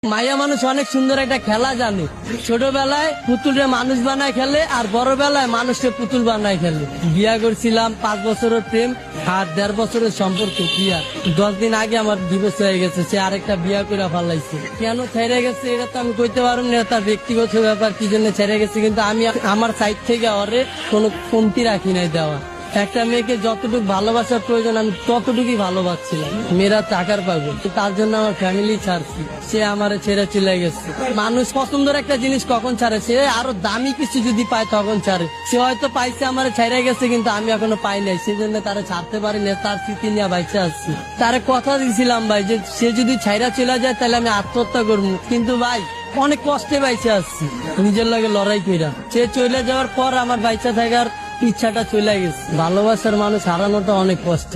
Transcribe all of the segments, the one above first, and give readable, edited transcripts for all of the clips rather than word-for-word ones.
মাইয়া মানুষ অনেক সুন্দর একটা খেলা জানে। ছোটবেলায় পুতুলরে মানুষ বানায় খেলে, আর বড় বেলায় মানুষকে পুতুল বানায় খেলে। বিয়া করছিলাম 5 বছরের প্রেম আর 1.5 বছরের সম্পর্ক। বিয়া 10 দিন আগে আমার ডিভোর্স হয়ে গেছে, সে আরেকটা বিয়া করে ফেলাইছে। কেন ছেড়ে গেছে এটা তো আমি কইতে পারবো না, তার ব্যক্তিগত ব্যাপার, কি জন্য ছেড়ে গেছে। কিন্তু আমি আমার সাইড থেকে ওরে কোনো কমতি রাখি নাই দেওয়া। একটা মেয়েকে যতটুকু ভালোবাসার প্রয়োজন আমি ততটুকুই ভালোবাসছিলাম। মেয়েরা টাকার পাবে, তার জন্য আমার ফ্যামিলি ছাড়ছি, সে আমারে ছেড়ে চলে গেছে। মানুষ পছন্দের একটা জিনিস কখন ছাড়ে, সে আরো দামি কিছু যদি পায় তখন ছাড়ে। সে হয়তো পাইছে আমারে ছেড়ে গেছে, কিন্তু আমি এখনো পাই নাই, সেজন্য তারা ছাড়তে পারি না। তার স্মৃতি নিয়ে বাইচে আসছি। তারে কথা দিয়েছিলাম ভাই যে সে যদি ছাইরা চলে যায় তাহলে আমি আত্মহত্যা করবো, কিন্তু ভাই অনেক কষ্টে বাইচে আসছি নিজের লগে লড়াই কইরা। সে চলে যাওয়ার পর আমার বাইচা থাকার ইচ্ছাটা চলে গেছে। ভালোবাসার মানুষ হারানোটা অনেক কষ্ট,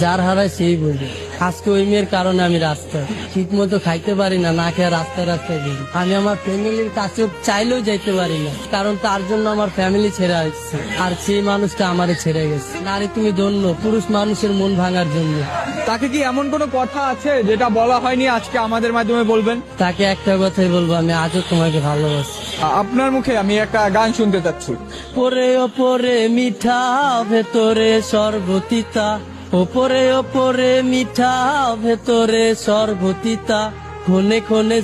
যার হারায় সেই বলবে। আজকে ওই মেয়ের কারণে আমি রাস্তায় ঠিক মতো খাইতে পারি না, না খেয়ে রাস্তায় রাস্তায় গেছি। আমি আমার ফ্যামিলির কাছে চাইলেও যাইতে পারি না, কারণ তার জন্য আমার ফ্যামিলি ছেড়ে আসছে, আর সেই মানুষটা আমারে ছেড়ে গেছে। নারী তুমি ধন্য, পুরুষ মানুষের মন ভাঙার জন্য। তাকে কি এমন কোনো কথা আছে যেটা বলা হয়নি, আজকে আমাদের মাধ্যমে বলবেন? তাকে একটা কথাই বলবো, আমি আজও তোমাকে ভালোবাসি। আপনার মুখে আমি একটা গান শুনতে চাচ্ছি। ওপরে ওপরে মিঠা, ভেতরে সর্বতিতা। ওপরে ওপরে মিঠা, ভেতরে সর্বতিতা। ক্ষণে ক্ষণে